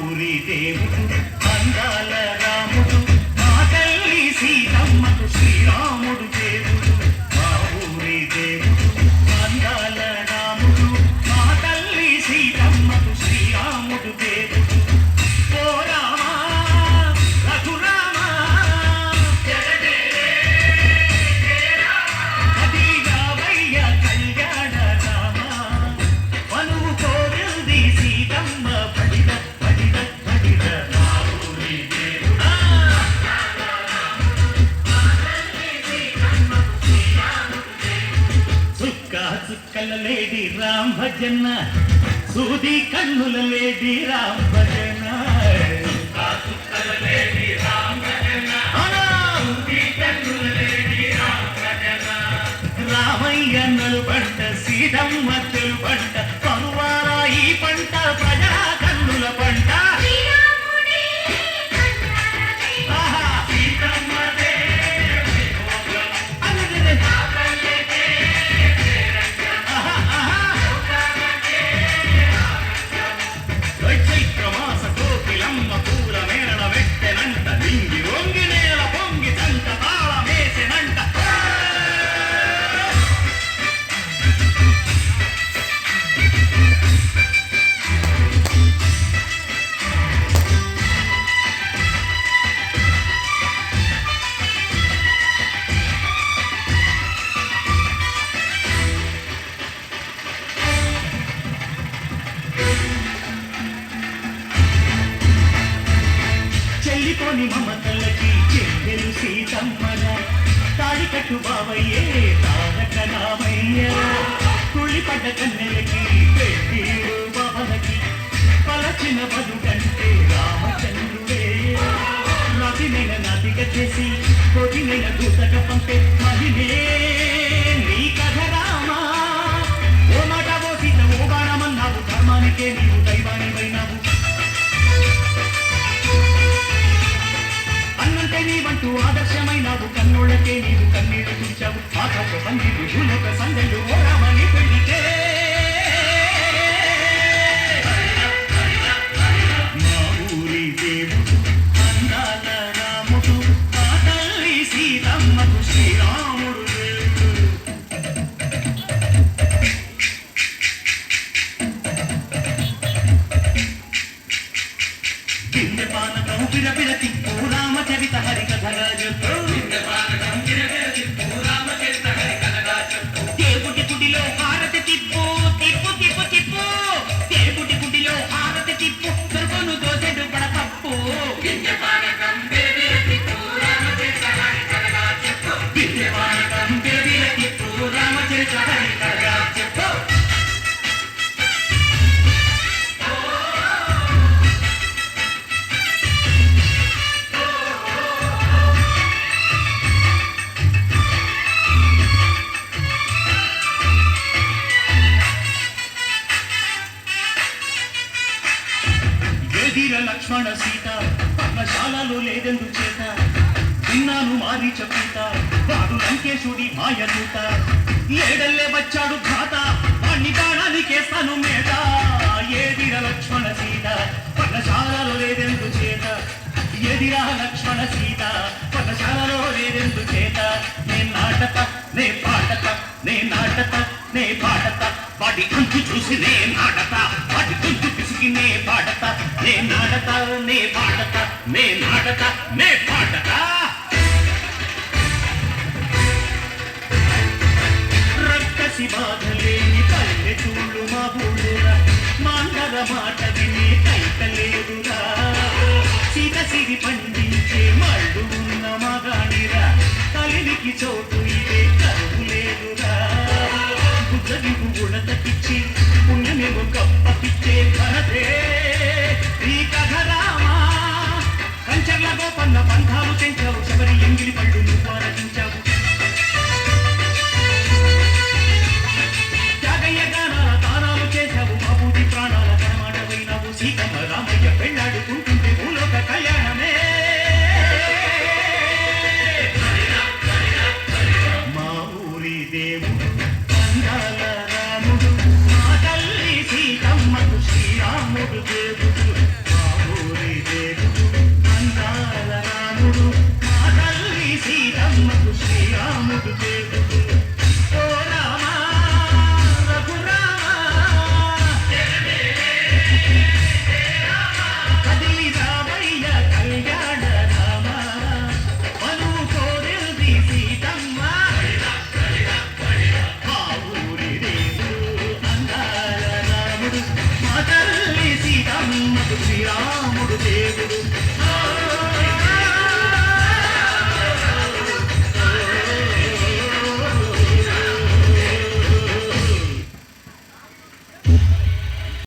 ఊరి దేవుడు అందాల రాముడు మా తల్లి సీతమ్మకు శ్రీరాముడు దేవుడు మా ఊరి దేవుడు అందాల రాముడు మా తల్లి సీతమ్మకు శ్రీరాముడు దేవుడు ఓ రామా రఘురామా అది రావయ్య కళ్యాణ రామా మనువు కోరింది సీతమ్మ పడిద పడిద పడిద మా ఊరి దేవుడా చుక్క చుక్కల లేడి రామ్ భజన సూది కన్నుల లేడి రామ్ భజన రామయ్య నలుబంట సీతమ్మ తెలుబంట కరువారా ఈ పంట ప్రజా కన్నుల పంట ఆహా సీతమ్మదే అన్నదే ఆహా ఆహా చైత్రమాస కోకిలమ్మ పూల మేళ వెట్టెనంట నింగి వంగి నేల పొంగి తంట తాళమేసెనంట చెల్లిపోని మమతలకి చెల్లెలు సీతమ్మరా తాడి కట్టు బావయ్యే తారక రామయ్యరా కుళ్ళిపడ్డ కన్నెలకి పెళ్ళీడు బావలకి పలచిన బదుకంటే రామచంద్రుడే రవినైన నదిగా చేసి కొదినైన దూతక పంపే మహిళే నీ కథ రామా ఓ మాట ఓ సీత ఓ బాణమన్నావు ధర్మానికే నీవు దైవానివైనావు అన్నంటే నీవంటూ ఆదర్శమైనావు కన్నోళ్ళకే నీవు కన్నీళ్లు తుంచావు ఆకాశ పండిలు భూలోక సందళ్ళు ఓ రామని పెళ్లికే మా ఊరి దేవుడు అందాల రాముడు మా తల్లి సీతమ్మకు శ్రీరాముడు దేవుడు బిందె పానకం పిరపిర తిప్పు రామచరిత హరికథగా చెప్పు దేవుడి గుడిలో హారతి తిప్పు తిప్పు తిప్పు తిప్పు దేవుడి గుడిలో హారతి తిప్పు దొరకను దోసెడు పడపప్పు బిందె పానకం పిరపిర తిప్పు రామచరిత హరికథగా చెప్పు ఎదిర లక్ష్మణ సీత పర్ణశాలలో లేదెందు చేత విన్నాను మారీచ పీత వాడు లంకేశుడి మాయదూత ఏడల్లే వచ్చాడు ఘాత వాణ్ణి బాణానికేస్తాను మేట ఏదిర లక్ష్మణ సీత పర్ణశాలలో లేదెందు చేత ఎదిరా లక్ష్మణ సీత పర్ణశాలలో లేదెందు చేత నే నాటక నే పాటక నే నాటక నే పాటక వాడి అంతు చూసి నే నాటక వాడి గొంతు పిసికి నే పాటక నే నాటక నే పాటక నే నాటక నే పాటక రక్కసి బాధలేని పల్లెటూళ్ళు మా ఊళ్ళురా మాండర మాట విని కైకలేదురా సీత సిరి పండించే మళ్ళు ఉన్న మగాడిరా కలివికి చోటు ఇదే కరువు లేదురా గుడ్డదిగు గుడతకిచ్చి పుణ్యమేమో గప్పకిచ్చే ఘనతే ఈ కథ రామా కంచర్ల గోపన్న పంథాలు తెంచావు శబరి ఎంగిలి పళ్ళు నువ్వు ఆరగించావు త్యాగయ్య గానాల తానాలు చేశావు బాబూజీ ప్రాణాల కనమాటవైనావు సీతమ్మ రామయ్య పెళ్ళాడుకుంటుంటే భూలోక కళ్యాణమే మా ఊరి దేవుడు అందాల రాముడు మా తల్లి సీతమ్మ శ్రీరాముడు దేవుడు